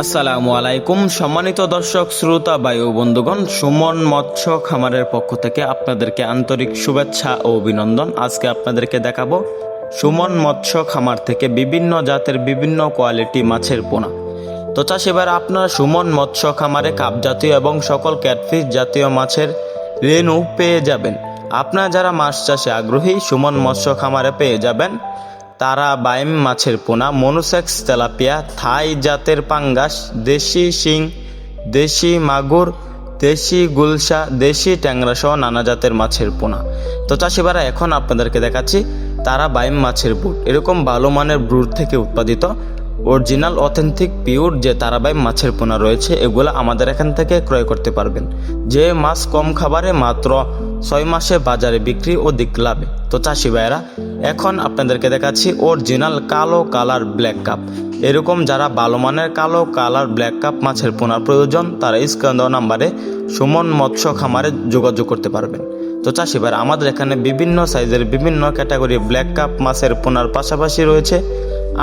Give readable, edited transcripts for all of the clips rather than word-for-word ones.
আসসালামু আলাইকুম সম্মানিত দর্শক শ্রোতা বায়ু বন্ধুগণ, সুমন মৎস্য খামারের পক্ষ থেকে আপনাদেরকে আন্তরিক শুভেচ্ছা ও অভিনন্দন। আজকে আপনাদেরকে দেখাবো সুমন মৎস্য খামার থেকে বিভিন্ন জাতের বিভিন্ন কোয়ালিটি মাছের পোনা। তো চাষি ভাইরা, আপনারা সুমন মৎস্য খামারে কাপ জাতীয় এবং সকল ক্যাটফিশ জাতীয় মাছের রেনু পেয়ে যাবেন। আপনারা যারা মাছ চাষে আগ্রহী, সুমন মৎস্য খামারে পেয়ে যাবেন তারা বাইম মাছের পোনা, মনুসেক্স তেলাপিয়া, থাই জাতের পাঙ্গাস, দেশি শিং, দেশি মাগুর, দেশি গুলশা, দেশি ট্যাংরা সহ নানা জাতের মাছের পোনা। তো চাষিবারা, এখন আপনাদেরকে দেখাচ্ছি তারা বাইম মাছের ব্রুড। এরকম ভালো মানের ব্রুড থেকে উৎপাদিত অরিজিনাল অথেন্টিক পিওর যে তারাবাইম মাছের পোনা রয়েছে, এগুলো আমাদের এখান থেকে ক্রয় করতে পারবেন। যে মাছ কম খাবারে মাত্র 6 মাসে বাজারে বিক্রি অধিক লাভে। তো চাষি ভাইয়েরা, এখন আপনাদেরকে দেখাচ্ছি অরিজিনাল কালো কালার ব্ল্যাক কাপ। এরকম যারা ভালো মানের কালো কালার ব্ল্যাক কাপ মাছের পোনার প্রয়োজন, তারা স্ক্রিনে দেওয়া নাম্বারে সুমন মৎস্য খামারে যোগাযোগ করতে পারবেন। তো চাষি ভাইয়েরা, আমাদের এখানে বিভিন্ন সাইজের বিভিন্ন ক্যাটাগরি ব্ল্যাক কাপ মাছের পোনার পাশাপাশি রয়েছে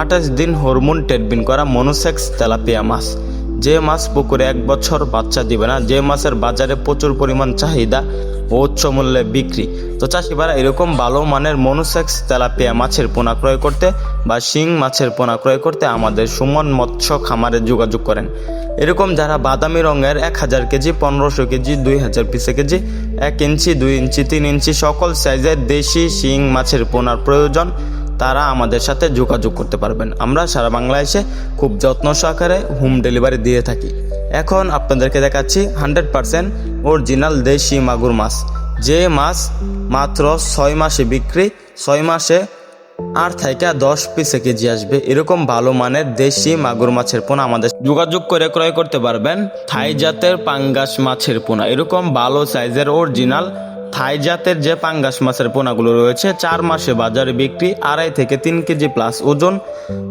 28 দিন হরমোন ট্রিটমেন্ট করা মনুসেক্স তেলাপিয়া মাছ। যে মাছ পুকুরে 1 বছর বাচ্চা দিবে না, যে মাছের বাজারে প্রচুর পরিমাণ চাহিদা ও উচ্চ মূল্যে বিক্রি। তো চাষিবারা, এরকম ভালো মানের মনুসেক্স তেলাপিয়া মাছের পোনা ক্রয় করতে বা শিং মাছের পোনা ক্রয় করতে আমাদের সুমন মৎস্য খামারে যোগাযোগ করেন। এরকম যারা বাদামি রঙের 1000 কেজি, 1500 কেজি, 2000 পিসে কেজি, 1 ইঞ্চি, 2 ইঞ্চি, 3 ইঞ্চি সকল সাইজের দেশি শিং মাছের পোনার প্রয়োজন, তারা আমাদের সাথে যোগাযোগ করতে পারবেন। আমরা সারা বাংলাদেশে খুব যত্ন সহকারে হোম ডেলিভারি দিয়ে থাকি। এখন আপনাদেরকে দেখাচ্ছি 100% অরিজিনাল দেশি মাগুর মাছ। যে মাছ মাত্র 6 মাসে বিক্রি, 6 মাসে 8 থেকে 10 পিসে কেজি আসবে। এরকম ভালো মানের দেশি মাগুর মাছের পোনা আমাদের যোগাযোগ করে ক্রয় করতে পারবেন। থাই জাতের পাঙ্গাস মাছের পোনা, এরকম ভালো সাইজের অরিজিনাল থাই জাতের যে পাঙ্গাস মাছের পোনাগুলো রয়েছে, 4 মাসে বাজারে বিক্রি 2.5 থেকে 3 কেজি প্লাস ওজন,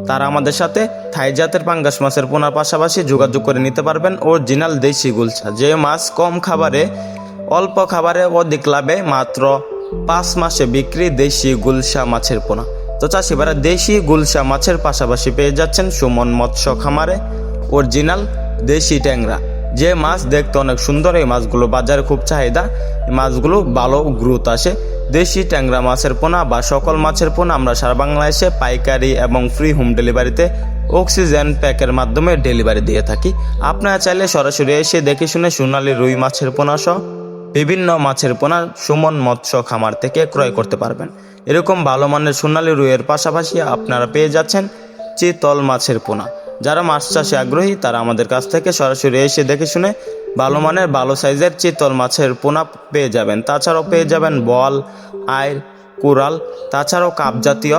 তারা আমাদের সাথে থাই জাতের পাঙ্গাস মাছের পোনার পাশাপাশি যোগাযোগ করে নিতে পারবেন। অরিজিনাল দেশি গুলশা, যে মাছ কম খাবারে অল্প খাবারে অধিক লাভে মাত্র 5 মাসে বিক্রি দেশি গুলশা মাছের পোনা। তো চাষিবারা, দেশি গুলশা মাছের পাশাপাশি পেয়ে যাচ্ছেন সুমন মৎস্য খামারে অরিজিনাল দেশি ট্যাংরা। যে মাছ দেখতে অনেক সুন্দর, এই মাছগুলো বাজারে খুব চাহিদা, এই মাছগুলো ভালো গ্রোথ আসে। দেশি ট্যাংরা মাছের পোনা বা সকল মাছের পোনা আমরা সারা বাংলাদেশে পাইকারি এবং ফ্রি হোম ডেলিভারিতে অক্সিজেন প্যাকের মাধ্যমে ডেলিভারি দিয়ে থাকি। আপনারা চাইলে সরাসরি এসে দেখে শুনে সোনালী রুই মাছের পোনা সহ বিভিন্ন মাছের পোনা সুমন মৎস্য খামার থেকে ক্রয় করতে পারবেন। এরকম ভালো মানের সোনালী রুইয়ের পাশাপাশি আপনারা পেয়ে যাচ্ছেন চিতল মাছের পোনা। যারা মাছ চাষে আগ্রহী, তারা আমাদের কাছ থেকে সরাসরি এসে দেখে শুনে ভালো মানের ভালো সাইজের চিতল মাছের পোনা পেয়ে যাবেন। তাছাড়াও পেয়ে যাবেন বল, আইর, কুরাল, তাছাড়াও কাপ জাতীয়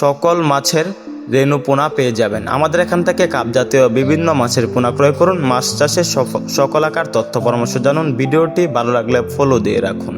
সকল মাছের রেনু পোনা পেয়ে যাবেন। আমাদের এখান থেকে কাপ জাতীয় বিভিন্ন মাছের পোনা ক্রয় করুন। মাছ চাষের সকল আকার তথ্য পরামর্শ জানুন। ভিডিওটি ভালো লাগলে ফলো দিয়ে রাখুন।